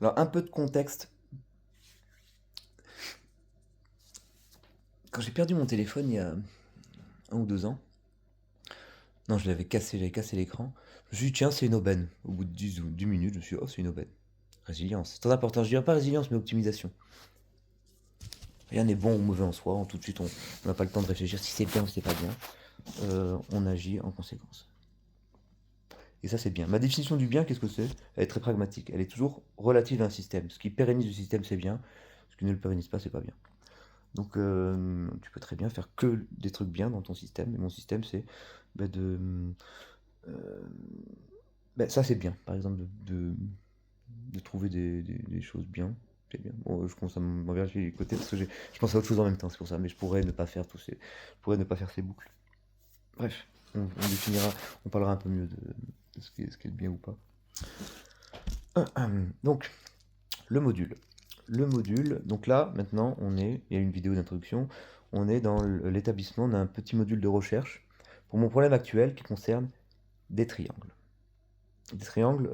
Alors, un peu de contexte. Quand j'ai perdu mon téléphone il y a 1 ou 2 ans, non, j'avais cassé l'écran. Je me suis dit, tiens, c'est une aubaine. Au bout de 10 ou 10 minutes, je me suis dit, oh, c'est une aubaine. Résilience. C'est très important. Je dirais pas résilience, mais optimisation. Rien n'est bon ou mauvais en soi. Tout de suite, on n'a pas le temps de réfléchir si c'est bien ou si c'est pas bien. On agit en conséquence. Et ça, c'est bien. Ma définition du bien, qu'est-ce que c'est? Elle est très pragmatique. Elle est toujours relative à un système. Ce qui pérennise le système, c'est bien. Ce qui ne le pérennise pas, c'est pas bien. Donc, tu peux très bien faire que des trucs bien dans ton système. Et mon système, c'est bah, euh, ça, c'est bien. Par exemple, de trouver des choses bien. C'est bien. Bon, je commence à m'enverger les côtés parce que je pense à autre chose en même temps, c'est pour ça. Mais je pourrais ne pas faire je pourrais ne pas faire ces boucles. Bref, on définira, on parlera un peu mieux de ce qui est bien ou pas. Donc, le module. Le module, donc là, maintenant, il y a une vidéo d'introduction, on est dans l'établissement d'un petit module de recherche pour mon problème actuel qui concerne des triangles. Des triangles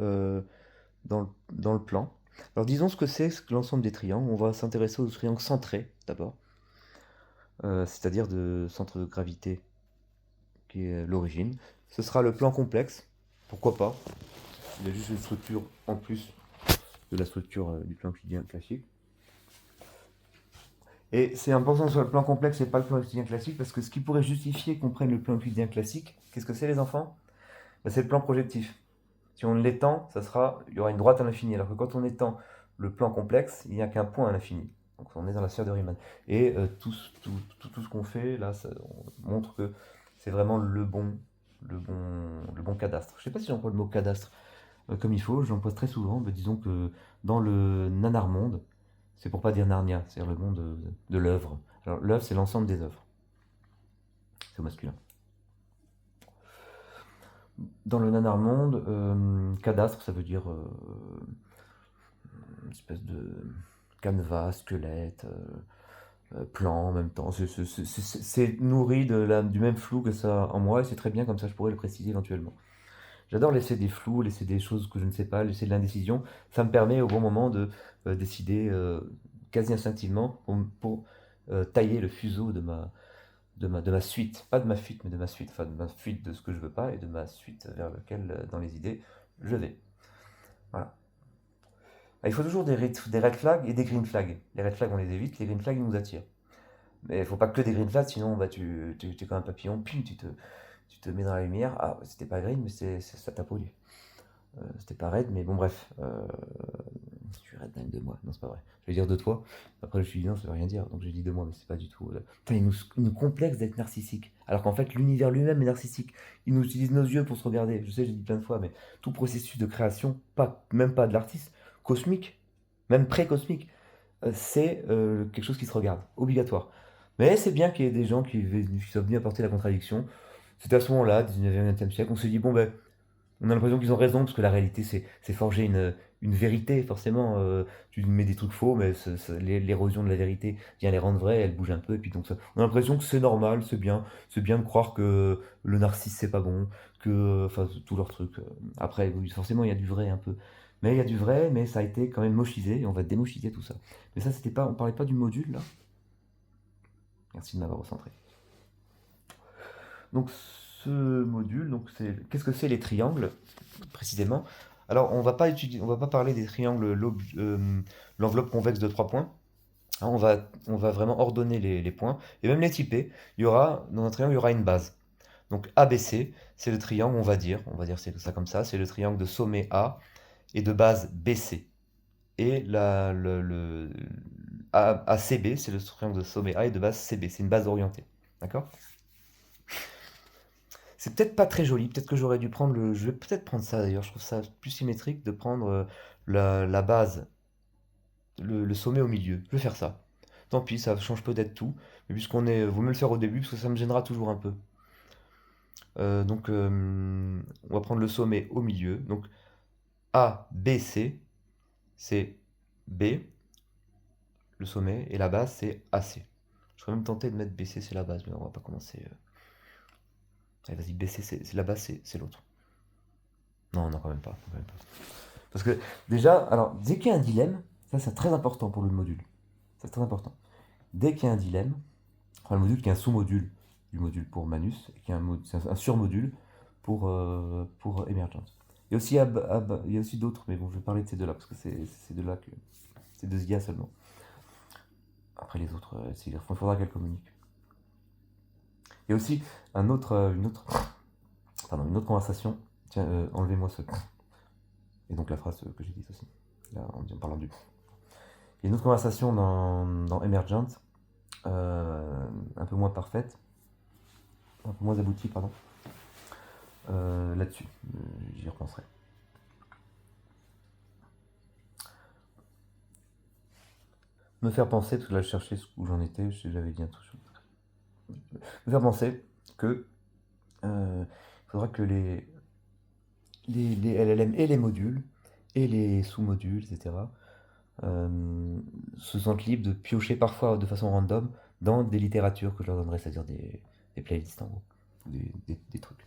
dans le plan. Alors disons ce que c'est que l'ensemble des triangles. On va s'intéresser aux triangles centrés d'abord, c'est-à-dire de centre de gravité qui est l'origine. Ce sera le plan complexe, pourquoi pas. Il y a juste une structure en plus de la structure du plan euclidien classique. Et c'est important sur le plan complexe et pas le plan euclidien classique, parce que ce qui pourrait justifier qu'on prenne le plan euclidien classique, qu'est-ce que c'est les enfants? Ben, c'est le plan projectif. Si on l'étend, il y aura une droite à l'infini, alors que quand on étend le plan complexe, il n'y a qu'un point à l'infini. Donc on est dans la sphère de Riemann. Et tout ce qu'on fait, là, ça on montre que c'est vraiment le bon cadastre. Je ne sais pas si j'emploie le mot cadastre comme il faut, je l'emploie très souvent, mais disons que dans le nanarmonde, c'est pour pas dire Narnia, c'est-à-dire le monde de l'œuvre. Alors l'œuvre, c'est l'ensemble des œuvres. C'est au masculin. Dans le nanarmonde, cadastre, ça veut dire une espèce de canevas, squelette, plan en même temps. C'est nourri du même flou que ça en moi, et c'est très bien, comme ça je pourrais le préciser éventuellement. J'adore laisser des flous, laisser des choses que je ne sais pas, laisser de l'indécision. Ça me permet au bon moment de décider quasi instinctivement pour tailler le fuseau de ma suite. Pas de ma fuite, mais de ma suite. Enfin, de ma fuite de ce que je veux pas et de ma suite vers lequel, dans les idées, je vais. Voilà. Ah, il faut toujours des red flags et des green flags. Les red flags, on les évite, les green flags, ils nous attirent. Mais il faut pas que des green flags, sinon bah, tu es comme un papillon, pim, tu te mets dans la lumière. Ah, c'était pas green, mais ça t'a pollué. C'était pas raide, mais bon, bref. Je suis raide même de moi. Non, c'est pas vrai. Je vais dire de toi. Après, je suis dit non, ça veut rien dire. Donc, j'ai dit de moi, mais c'est pas du tout. Putain, il nous complexe d'être narcissique. Alors qu'en fait, l'univers lui-même est narcissique. Il nous utilise nos yeux pour se regarder. Je sais, j'ai dit plein de fois, mais tout processus de création, même pas de l'artiste, cosmique, même pré-cosmique, c'est quelque chose qui se regarde, obligatoire. Mais c'est bien qu'il y ait des gens qui soient venus apporter la contradiction. C'était à ce moment-là, 19e, 20e siècle, on s'est dit, bon ben, on a l'impression qu'ils ont raison, parce que la réalité, c'est forger une vérité, forcément. Tu mets des trucs faux, mais l'érosion de la vérité vient les rendre vrais, elle bouge un peu, et puis donc on a l'impression que c'est normal, c'est bien de croire que le narcisse, c'est pas bon, enfin, tous leurs trucs. Après, oui, forcément, il y a du vrai un peu. Mais il y a du vrai, mais ça a été quand même mochisé, et on va démochiser tout ça. Mais ça, on parlait pas du module, là. Merci de m'avoir recentré. Donc, ce module, qu'est-ce que c'est les triangles, précisément? Alors, on va pas parler des triangles, l'enveloppe convexe de 3 points. Hein, on va vraiment ordonner les points et même les typer. Dans un triangle, il y aura une base. Donc ABC, c'est le triangle, on va dire c'est ça comme ça, c'est le triangle de sommet A et de base BC. Et ACB, c'est le triangle de sommet A et de base CB. C'est une base orientée. D'accord? C'est peut-être pas très joli, peut-être que j'aurais dû prendre je vais peut-être prendre ça d'ailleurs, je trouve ça plus symétrique de prendre la base, le sommet au milieu. Je vais faire ça. Tant pis, ça change peut-être tout, mais vaut mieux le faire au début parce que ça me gênera toujours un peu. Donc, on va prendre le sommet au milieu. Donc, A, B, C, c'est B, le sommet, et la base, c'est AC. Je serais même tenté de mettre BC, c'est la base, mais on va pas commencer. Allez, vas-y, BC, c'est la base, c'est l'autre. Non, non, quand même pas. Parce que déjà, alors, dès qu'il y a un dilemme, ça c'est très important pour le module. C'est très important. Dès qu'il y a un dilemme, enfin, le module qui est un sous-module du module pour Manus, qui est c'est un sur-module pour Emergent. Il y a aussi, il y a aussi d'autres, mais bon, je vais parler de ces deux-là, parce que c'est ces deux-là que. C'est deux IA seulement. Après les autres, il faudra qu'elles communiquent. Il y a aussi une autre conversation. Tiens, enlevez-moi ce. Et donc la phrase que j'ai dite aussi, là, en parlant du. Il y a une autre conversation dans Emergent, un peu moins parfaite, un peu moins aboutie, pardon, là-dessus. J'y repenserai. Me faire penser, parce que là je cherchais où j'en étais, j'avais dit un truc. Me faire penser que il faudra que les LLM et les modules, et les sous-modules, etc., se sentent libres de piocher parfois de façon random dans des littératures que je leur donnerai, c'est-à-dire des playlists en gros, des trucs.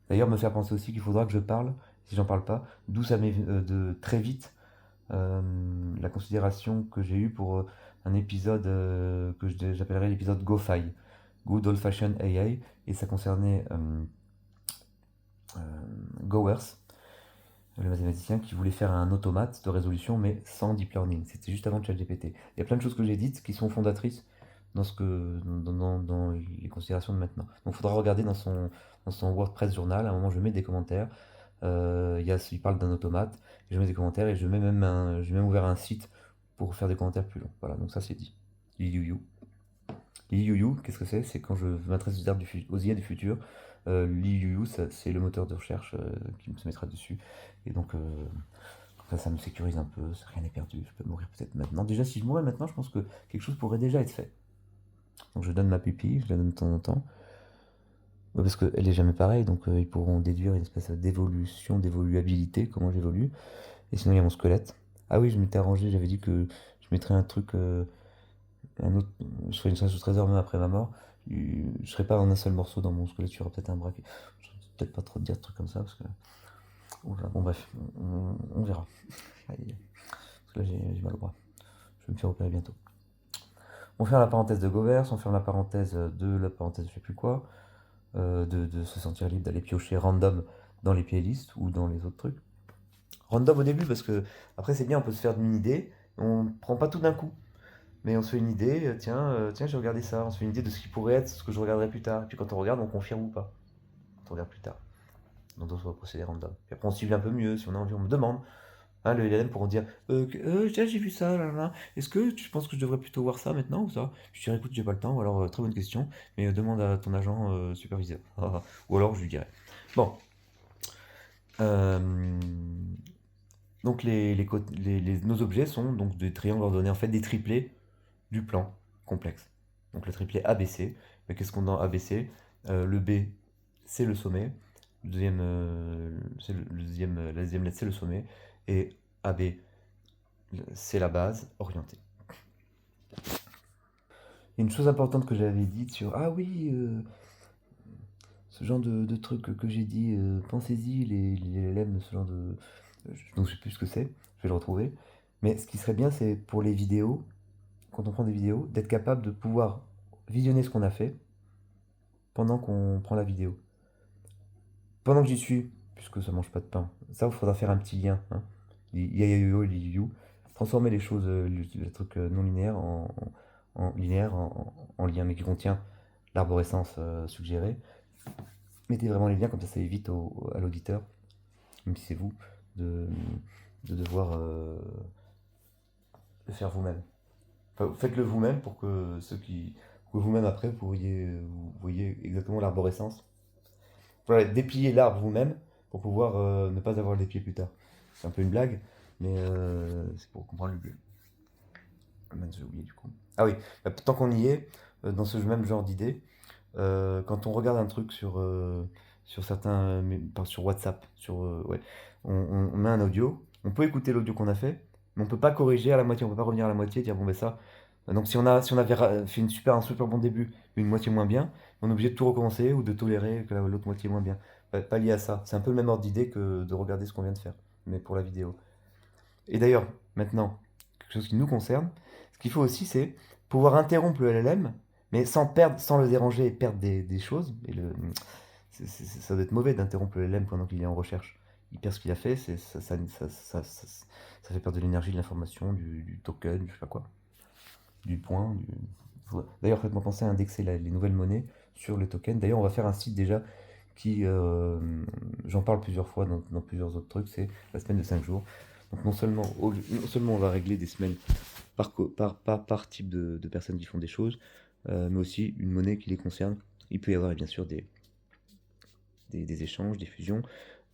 D'ailleurs, me faire penser aussi qu'il faudra que je parle, si j'en parle pas, d'où ça m'est de très vite la considération que j'ai eue pour un épisode que j'appellerais l'épisode GoFi, Good Old Fashioned AI, et ça concernait Gowers, le mathématicien qui voulait faire un automate de résolution mais sans deep learning. C'était juste avant ChatGPT. Il y a plein de choses que j'ai dites qui sont fondatrices dans les considérations de maintenant. Donc il faudra regarder dans son WordPress journal. À un moment, je mets des commentaires. Il parle d'un automate. Et je mets des commentaires et j'ai même ouvert un site pour faire des commentaires plus longs. Voilà, donc ça c'est dit. Liliou. Liliou, qu'est-ce que c'est? C'est quand je m'adresse aux IA du futur. Liliou, c'est le moteur de recherche qui se mettra dessus. Et donc, ça me sécurise un peu. Rien n'est perdu. Je peux mourir peut-être maintenant. Déjà, si je mourais maintenant, je pense que quelque chose pourrait déjà être fait. Donc, je donne ma pupille, je la donne de temps en temps. Parce qu'elle est jamais pareille, donc ils pourront déduire une espèce d'évolution, d'évoluabilité, comment j'évolue. Et sinon, il y a mon squelette. Ah oui, je m'étais arrangé, j'avais dit que je mettrais un truc, un autre, je ferais une chasse au trésor même après ma mort. Je serais pas en un seul morceau dans mon squelette, il y aura peut-être un bras. Je vais peut-être pas trop te dire de trucs comme ça, parce que. Oula, bon, bref, on verra. Parce que là, j'ai mal au bras. Je vais me faire opérer bientôt. On ferme la parenthèse de Govers, on ferme la parenthèse je sais plus quoi, de se sentir libre d'aller piocher random dans les playlists ou dans les autres trucs. Random au début, parce que après c'est bien, on peut se faire une idée, on prend pas tout d'un coup. Mais on se fait une idée, tiens, j'ai regardé ça, on se fait une idée de ce qui pourrait être, ce que je regarderai plus tard. Et puis quand on regarde, on confirme ou pas. Quand on regarde plus tard. Donc on va procéder random. Puis après on cible un peu mieux, si on a envie, on me demande. Hein, le LLM pourront dire tiens, j'ai vu ça, là, là. Est-ce que tu penses que je devrais plutôt voir ça maintenant ou ça? Je dirais écoute, j'ai pas le temps, ou alors très bonne question, mais demande à ton agent superviseur. Ou alors je lui dirai. Bon. Euh, donc nos objets sont donc des triangles ordonnés, en fait des triplés du plan complexe. Donc le triplet ABC. Mais qu'est-ce qu'on a dans ABC? Le B, c'est le sommet. Le deuxième, la deuxième lettre, c'est le sommet. Et AB, c'est la base orientée. Et une chose importante que j'avais dite sur ah oui, ce genre de truc que j'ai dit, pensez-y, les LLM, ce genre de. Donc je sais plus ce que c'est, je vais le retrouver. Mais ce qui serait bien, c'est pour les vidéos, quand on prend des vidéos, d'être capable de pouvoir visionner ce qu'on a fait pendant qu'on prend la vidéo. Pendant que j'y suis, puisque ça mange pas de pain, ça, il faudra faire un petit lien. Hein. Transformer les choses, le truc non linéaire en linéaire, en lien, mais qui contient l'arborescence suggérée. Mettez vraiment les liens, comme ça évite à l'auditeur, même si c'est vous, de, de devoir le faire vous-même. Enfin, faites-le vous-même pour que vous-même après, vous voyez exactement l'arborescence. Voilà, déplier l'arbre vous-même pour pouvoir ne pas avoir le déplier plus tard. C'est un peu une blague, mais c'est pour comprendre le but. Mince, j'ai oublié du coup. Ah oui, bah, tant qu'on y est, dans ce même genre d'idée, quand on regarde un truc sur certains, sur WhatsApp, ouais, on met un audio, on peut écouter l'audio qu'on a fait, mais on peut pas corriger à la moitié, on peut pas revenir à la moitié et dire bon ben ça. Donc si on avait fait un super bon début, une moitié moins bien, on est obligé de tout recommencer ou de tolérer que l'autre moitié moins bien. Pas lié à ça. C'est un peu le même ordre d'idée que de regarder ce qu'on vient de faire. mais pour la vidéo. Et d'ailleurs, maintenant, quelque chose qui nous concerne, ce qu'il faut aussi, c'est pouvoir interrompre le LLM, mais sans perdre, sans le déranger et perdre des choses. Et ça doit être mauvais d'interrompre le LLM pendant qu'il est en recherche. Il perd ce qu'il a fait, ça fait perdre de l'énergie, de l'information, du token, je sais pas quoi, du point. D'ailleurs, faites-moi penser à indexer les nouvelles monnaies sur le token. D'ailleurs, on va faire un site déjà qui, j'en parle plusieurs fois dans plusieurs autres trucs, c'est la semaine de 5 jours. Donc non seulement on va régler des semaines par type de personnes qui font des choses, mais aussi une monnaie qui les concerne. Il peut y avoir bien sûr des échanges, des fusions,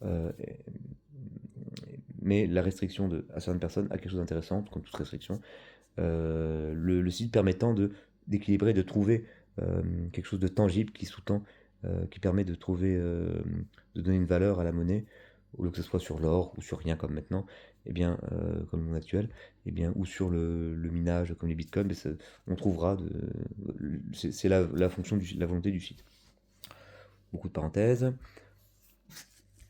euh, mais la restriction à certaines personnes a quelque chose d'intéressant, comme toute restriction. Le site permettant d'équilibrer, de trouver quelque chose de tangible qui sous-tend, qui permet de trouver, de donner une valeur à la monnaie, au lieu que ce soit sur l'or ou sur rien comme maintenant, et bien, comme le monde actuel, et bien, ou sur le minage comme les bitcoins, mais on trouvera, c'est la fonction, la volonté du site. Beaucoup de parenthèses.